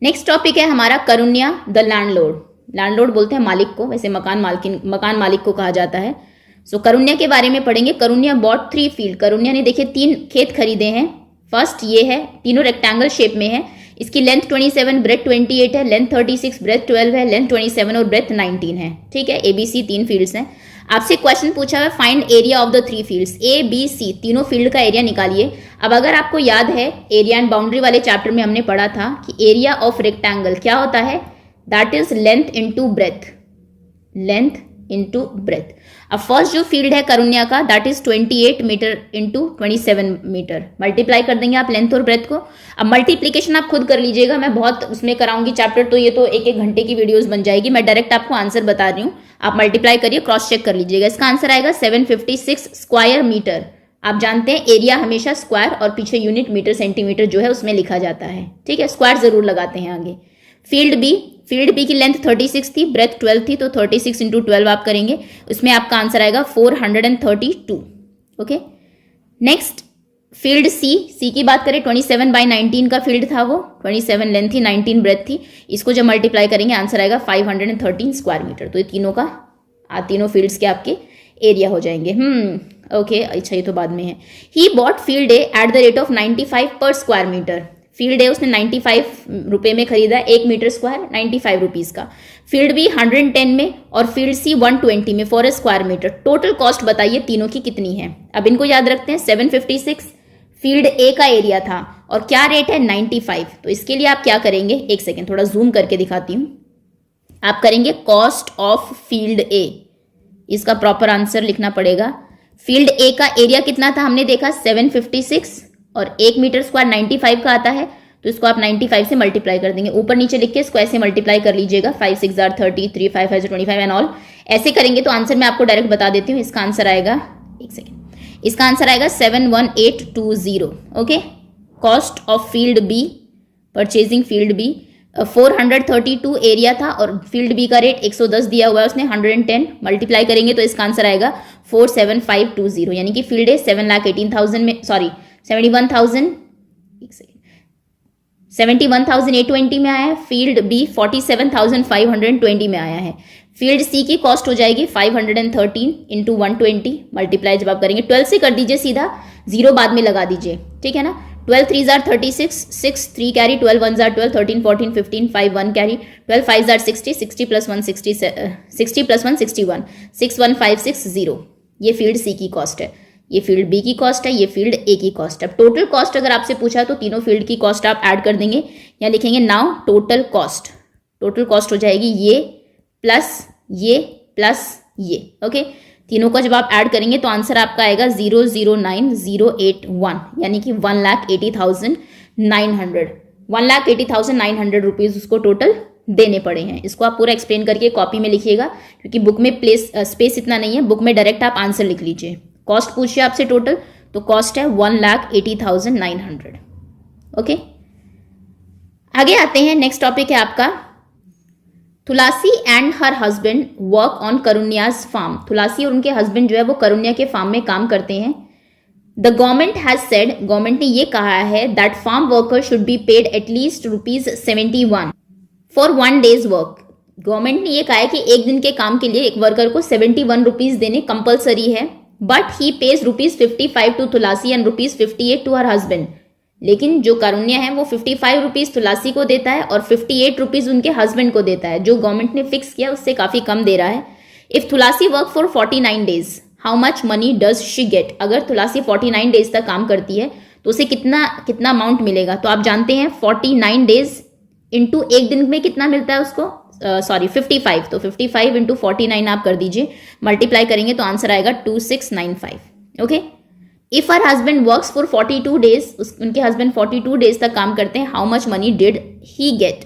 Next topic है हमारा करुण्या the landlord. Landlord बोलते हैं मालिक को, वैसे मकान मालिक को कहा जाता है। करुण्या के बारे में पढ़ेंगे। करुण्या बॉट 3 फील्ड। करुण्या ने देखिए 3 खेत खरीदे हैं। फर्स्ट ये है, तीनों रेक्टेंगल शेप में है। इसकी लेंथ 27, ब्रेथ 28 है, लेंथ 36, ब्रेथ 12 है, लेंथ 27 और ब्रेथ 19 है। ठीक है, ABC 3 फील्ड्स हैं। आपसे क्वेश्चन पूछा है find area of the 3 fields. ABC तीनों फील्ड का एरिया निकालिए। अब अगर आपको याद है, एरिया एंड बाउंड्री वाले चैप्टर में हमने पढ़ा था कि एरिया ऑफ रेक्टेंगल क्या होता है, that is length into breadth. Length into breadth. अब फर्स्ट जो फील्ड है करुण्या का, that is 28 metre into 27 metre. Multiply कर देंगे आप लेंथ और ब्रेथ को। अब मल्टीप्लीकेशन आप खुद कर लीजिएगा, मैं बहुत उसमें कराऊंगी चैप्टर, तो ये तो 1-1 घंटे की वीडियोस बन जाएगी। मैं डायरेक्ट आपको आंसर बता रही हूँ, आप मल्टीप्लाई करिए, क्रॉस चेक कर लीजिएगा। इसका आंसर आएगा 756 स्क्वायर मीटर। आप जानते हैं एरिया हमेशा स्क्वायर और पीछे यूनिट मीटर सेंटीमीटर जो है उसमें लिखा जाता है। ठीक है, स्क्वायर जरूर लगाते हैं आगे। फील्ड बी की लेंथ 36 थी, ब्रेथ 12 थी, तो 36 इंटू 12 आप करेंगे, उसमें आपका आंसर आएगा 432। ओके, नेक्स्ट फील्ड सी की बात करें, 27/19 का फील्ड था वो। 27 लेंथ थी, 19 ब्रेथ थी। इसको जब मल्टीप्लाई करेंगे आंसर आएगा 513 स्क्वायर मीटर। तो ये तीनों फील्ड्स के आपके एरिया हो जाएंगे। ओके, अच्छा ये तो बाद में है। He bought field A at the rate of 95 पर स्क्वायर मीटर। फील्ड ए उसने 95 रुपए में खरीदा, 1 मीटर स्क्वायर 95 रुपीज का। फील्ड बी 110 में और फील्ड सी 120 में for a square metre. Total cost बताइए तीनों की कितनी है। अब इनको याद रखते हैं। 756 फील्ड ए का एरिया था और क्या रेट है 95। तो इसके लिए आप क्या करेंगे, एक सेकेंड थोड़ा जूम करके दिखाती हूं। आप करेंगे कॉस्ट ऑफ फील्ड ए, इसका प्रॉपर आंसर लिखना पड़ेगा। फील्ड ए का एरिया कितना था हमने देखा 756 और 1 मीटर स्क्वायर 95 का आता है, तो इसको आप 95 से मल्टीप्लाई कर देंगे। ऊपर नीचे लिख के इसको ऐसे मल्टीप्लाई कर लीजिएगा। 5 6 आर 30, 3 5 5 25 एंड ऑल ऐसे करेंगे तो आंसर मैं आपको डायरेक्ट बता देती हूँ। इसका आंसर आएगा, एक सेकेंड, इसका आंसर आएगा 71820। Okay, cost of field B, purchasing field B 432 area था और फील्ड बी का रेट 110 दिया हुआ है उसने। 110 मल्टीप्लाई करेंगे तो इसका आंसर आएगा 47520, यानी कि फील्ड ए 7,18,000 में, सॉरी 71,820 में आया है। फील्ड बी 47,520 में आया है। फील्ड सी की कॉस्ट हो जाएगी 513 इंटू 120 मल्टीप्लाई जब आप करेंगे 12 से कर दीजिए, सीधा जीरो बाद में लगा दीजिए। ठीक है ना। 12 3 are 36, 6 3 carry, 12 1 are 12, 13 14 15 5 1 carry, 12 5 are 60, 60 plus 1 60 plus 1 61, 61,560। ये फील्ड सी की कॉस्ट है, ये फील्ड बी की कॉस्ट है, ये फील्ड ए की कॉस्ट है। टोटल कॉस्ट अगर आपसे पूछा तो तीनों फील्ड की कॉस्ट आप ऐड कर देंगे। या लिखेंगे now total cost. Total cost हो जाएगी ये प्लस ये। ओके, तीनों को जब आप ऐड करेंगे तो आंसर आपका आएगा 009081, यानी कि 1,80,900। 1,80,900 रुपीज उसको टोटल देने पड़े हैं। इसको आप पूरा एक्सप्लेन करके कॉपी में लिखिएगा, क्योंकि बुक में स्पेस इतना नहीं है। बुक में डायरेक्ट आप आंसर लिख लीजिए। कॉस्ट पूछिए आपसे टोटल, तो कॉस्ट है 1,80,900। ओके, आगे आते हैं। नेक्स्ट टॉपिक है आपका Tulsi and her husband work on Karunya's farm. Tulsi और उनके हस्बैंड जो है वो करुण्या के फार्म में काम करते हैं। The government has said, government ने ये कहा है that farm worker should be paid at least ₹71 for 1 day's work. Government ने ये कहा है कि एक दिन के काम के लिए एक वर्कर को 71 रुपीज देने कंपलसरी है। But he pays ₹55 to Tulsi and ₹58 to her husband. लेकिन जो करुण्या है वो 55 रुपीज तुलसी को देता है और 58 रुपीज उनके हस्बैंड को देता है। जो गवर्नमेंट ने फिक्स किया उससे काफी कम दे रहा है। If Tulsi work for 49 days how much money does she get. अगर तुलसी 49 डेज तक काम करती है तो उसे कितना अमाउंट मिलेगा। तो आप जानते हैं 49 डेज इंटू एक दिन में कितना मिलता है उसको, 55। तो 55 इंटू 49 आप कर दीजिए, मल्टीप्लाई करेंगे तो आंसर आएगा 2695। Okay, if her husband works for 42 days, उनके हस्बैंड 42 डेज तक काम करते हैं, how much money did he get.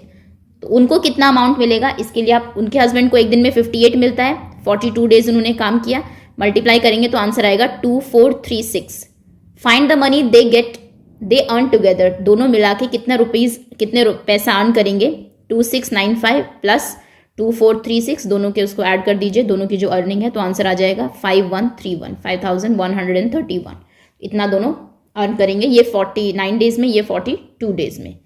तो उनको कितना अमाउंट मिलेगा। इसके लिए आप, उनके हस्बैंड को एक दिन में 58 मिलता है, 42 डेज उन्होंने काम किया, मल्टीप्लाई करेंगे तो आंसर आएगा 2436। Find the money they get they earn together. दोनों मिला के कितने पैसा अर्न करेंगे। 2695 प्लस 2436 दोनों के उसको ऐड कर दीजिए, दोनों की जो अर्निंग है, तो आंसर आ जाएगा 5131, 5131। इतना दोनों अर्न करेंगे, ये 49 डेज में, ये 42 डेज में।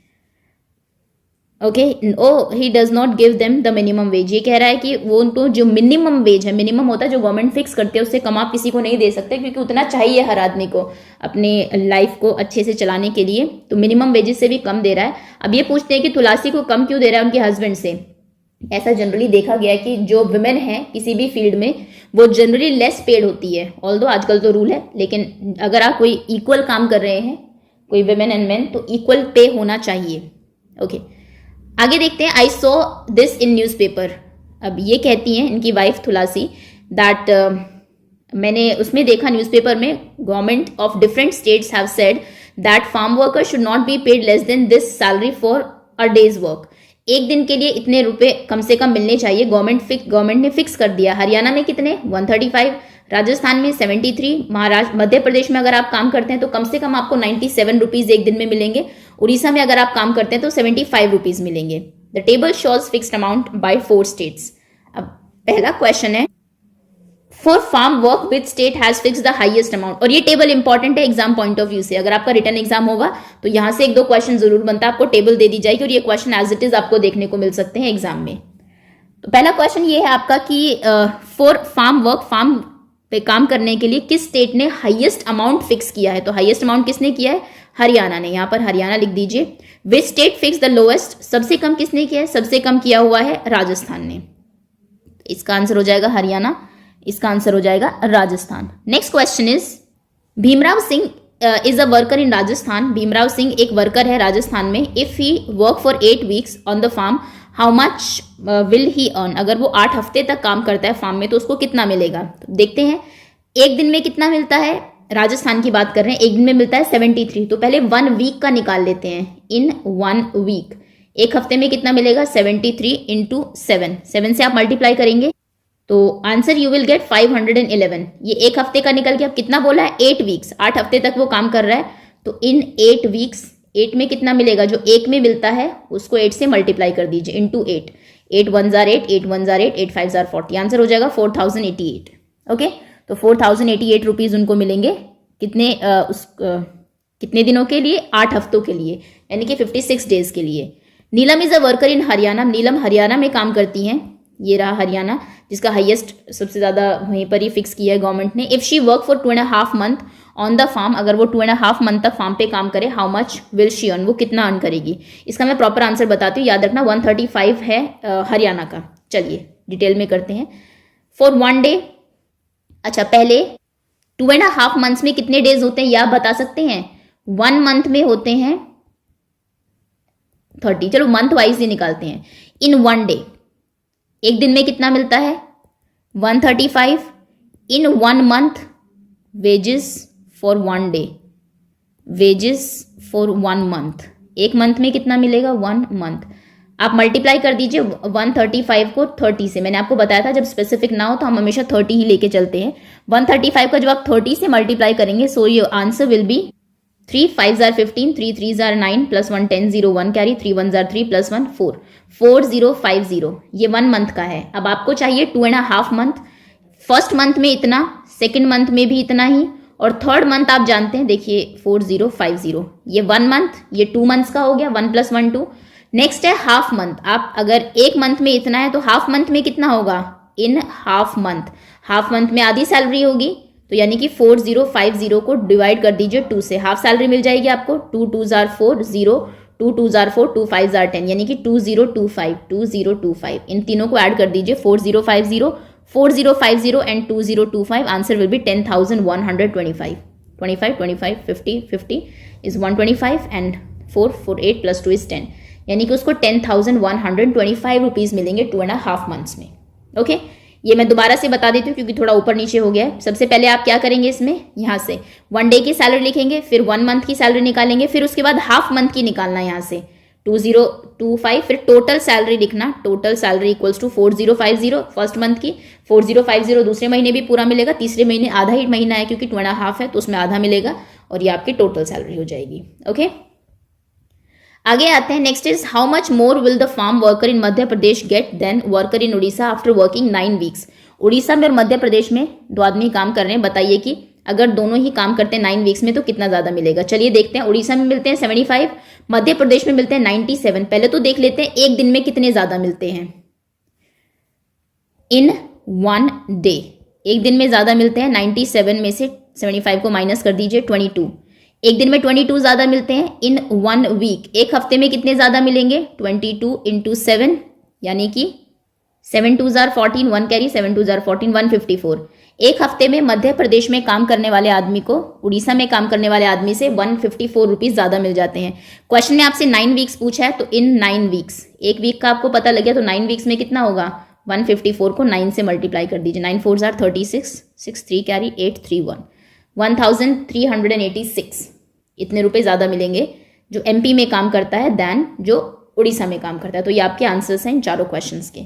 Okay, oh he does not give them the minimum wage. ये कह रहा है कि वो उनको जो मिनिमम वेज है, मिनिमम होता है जो गवर्नमेंट फिक्स करते हैं, उससे कम आप किसी को नहीं दे सकते, क्योंकि उतना चाहिए हर आदमी को अपने लाइफ को अच्छे से चलाने के लिए, तो मिनिमम वेजेस से भी कम दे रहा है। अब ये पूछते हैं कि तुलसी को कम क्यों दे रहा है उनके हस्बैंड से। ऐसा जनरली देखा गया है कि जो वुमेन है किसी भी फील्ड में वो जनरली लेस पेड होती है, ऑल्दो आजकल तो रूल है, लेकिन अगर आप कोई इक्वल काम कर रहे हैं, कोई वुमेन एंड मेन, तो इक्वल पे होना चाहिए। ओके, आगे देखते हैं। I saw this in newspaper. अब ये कहती हैं इनकी वाइफ तुलसी दैट मैंने उसमें देखा न्यूज़पेपर में, government of different states have said that farm worker should not be paid less than this salary for a day's work. एक दिन के लिए इतने रुपए कम से कम मिलने चाहिए, गवर्नमेंट ने फिक्स कर दिया। हरियाणा में कितने, 135, राजस्थान में 73, महाराष्ट्र, मध्य प्रदेश में अगर आप काम करते हैं तो कम से कम आपको 97 रुपीज एक दिन में मिलेंगे, उड़ीसा में अगर आप काम करते हैं तो 75 रुपीज मिलेंगे। The table shows fixed amount by 4 states. अब पहला क्वेश्चन है, for farm work which state has fix the highest amount. और ये टेबल इंपॉर्टेंट है एग्जाम पॉइंट ऑफ व्यू से, अगर आपका रिटर्न एग्जाम होगा तो यहां से 1-2 क्वेश्चन जरूर बनता है, आपको टेबल दे दी जाएगी और ये क्वेश्चन एज इट इज आपको देखने को मिल सकते हैं एग्जाम में। तो पहला क्वेश्चन ये है आपका कि फॉर फार्म वर्क, फार्म पे काम करने के लिए किस स्टेट ने हाईएस्ट अमाउंट फिक्स किया है। तो हाईएस्ट अमाउंट किसने किया है, हरियाणा ने। यहां पर हरियाणा लिख दीजिए। Which state fix the lowest, सबसे कम किसने किया है, सबसे कम किया हुआ है राजस्थान ने। इसका आंसर हो जाएगा हरियाणा, इसका आंसर हो जाएगा Rajasthan. Next question is, Bhimrao Singh is a worker in Rajasthan. Bhimrao Singh एक वर्कर है राजस्थान में। If he work for 8 weeks on the farm, how much will he earn. अगर वो 8 हफ्ते तक काम करता है फार्म में तो उसको कितना मिलेगा। तो देखते हैं एक दिन में कितना मिलता है। राजस्थान की बात कर रहे हैं, एक दिन में मिलता है 73। तो पहले 1 वीक का निकाल लेते हैं। इन 1 वीक, एक हफ्ते में कितना मिलेगा, 73 इंटू 7 से आप मल्टीप्लाई करेंगे तो आंसर यू विल गेट 511। ये एक हफ्ते का निकल के अब कितना बोला है, 8 वीक्स, 8 हफ्ते तक वो काम कर रहा है। तो इन 8 वीक्स, 8 में कितना मिलेगा, जो एक में मिलता है उसको 8 से मल्टीप्लाई कर दीजिए, into 8। 8 1 jar 8, 8 1 jar 8, 8 5 jar 40। Answer हो जाएगा 4088। ओके, तो 4088 रुपीज उनको मिलेंगे कितने दिनों के लिए, 8 हफ्तों के लिए, यानी कि 56 डेज के लिए। Neelam is a worker in Haryana. Neelam Haryana में काम करती हैं। ये रहा हरियाणा, जिसका हाईएस्ट सबसे ज़्यादा वहीं पर ही फिक्स किया है गवर्नमेंट ने। If she work for 2.5 month on the farm, अगर वो 2.5 मंथ तक फार्म पे काम करे, how much will she earn, वो कितना अर्न करेगी। इसका मैं प्रॉपर आंसर बताती हूँ, याद रखना 135 है हरियाणा का। चलिए डिटेल में करते हैं। फॉर 1 डे, अच्छा पहले 2.5 मंथ्स में कितने डेज होते हैं, यह आप बता सकते हैं। 1 मंथ में होते हैं 30, चलो मंथ वाइज ही निकालते हैं। इन 1 डे, एक दिन में कितना मिलता है, 135। इन 1 month, wages for 1 day, wages for 1 month, एक मंथ में कितना मिलेगा, 1 मंथ। आप मल्टीप्लाई कर दीजिए 135 को 30 से। मैंने आपको बताया था जब स्पेसिफिक ना हो तो हम हमेशा 30 ही लेके चलते हैं। 135 का जब आप 30 से मल्टीप्लाई करेंगे, so your answer will be 3 5 jar 15, 3 3 jar 9 plus 1 10 0 1 carry, 3 1 jar 3 plus 1 4 4050। ये 1 मंथ का है। अब आपको चाहिए 2.5 मंथ। फर्स्ट मंथ में इतना, सेकेंड मंथ में भी इतना ही, और थर्ड मंथ आप जानते हैं, देखिए 4050। ये 1 मंथ, ये 2 मंथ्स का हो गया, 1 + 1 2। नेक्स्ट है हाफ मंथ। आप अगर एक मंथ में इतना है तो हाफ मंथ में कितना होगा, in half month, half month में आधी सैलरी होगी, तो यानी कि 4050 को डिवाइड कर दीजिए 2 से, हाफ सैलरी मिल जाएगी आपको। 2 2 जार 4 0, 2 2 जार 4, 2 5 जार 10, यानी कि 2025, 2025। इन तीनों को ऐड कर दीजिए, 4050, 4050 and 2025। Answer will be 10,125। 25 25 50 50 is 125 and 4 4 8 + 2 is 10, यानी कि उसको 10,125 रुपीज मिलेंगे 2.5 मंथ्स में। ओके, ये मैं दोबारा से बता देती हूँ क्योंकि थोड़ा ऊपर नीचे हो गया है। सबसे पहले आप क्या करेंगे, इसमें यहाँ से 1 डे की सैलरी लिखेंगे, फिर 1 मंथ की सैलरी निकालेंगे, फिर उसके बाद हाफ मंथ की निकालना है यहाँ से 2025, फिर टोटल सैलरी लिखना, total salary equals to 4050 first month की, 4050 दूसरे महीने भी पूरा मिलेगा, तीसरे महीने आधा ही महीना है क्योंकि 2.5 है तो उसमें आधा मिलेगा, और ये आपकी टोटल सैलरी हो जाएगी। ओके, आगे आते हैं। Next is, how much more will the farm worker in Madhya Pradesh get than worker in Orissa after working 9 weeks. Orissa में और मध्य प्रदेश में 2 आदमी काम कर रहे हैं, बताइए कि अगर दोनों ही काम करते हैं 9 वीक्स में तो कितना ज़्यादा मिलेगा। चलिए देखते हैं। उड़ीसा में मिलते हैं 75, मध्य प्रदेश में मिलते हैं 97। पहले तो देख लेते हैं एक दिन में कितने ज़्यादा मिलते हैं। इन 1 डे, एक दिन में ज़्यादा मिलते हैं 97 में से 75 को माइनस कर दीजिए 22। एक दिन में 22 ज़्यादा मिलते हैं। इन 1 वीक, एक हफ्ते में कितने ज़्यादा मिलेंगे 22 इंटू 7, यानी कि 7 2 जार 14, 1 कैरी 7 2 जार 14, 154। एक हफ्ते में मध्य प्रदेश में काम करने वाले आदमी को उड़ीसा में काम करने वाले आदमी से 154 रुपीज़ ज़्यादा मिल जाते हैं। क्वेश्चन में आपसे 9 वीक्स पूछा है, तो इन 9 वीक्स, एक वीक का आपको पता लग गया तो 9 वीक्स में कितना होगा 154 को 9 से मल्टीप्लाई कर दीजिए। 9 4 जार 36, 6 3 कैरी 831, 1386। इतने रुपए ज़्यादा मिलेंगे जो एमपी में काम करता है दैन जो उड़ीसा में काम करता है। तो ये आपके आंसर्स हैं इन चारों क्वेश्चंस के।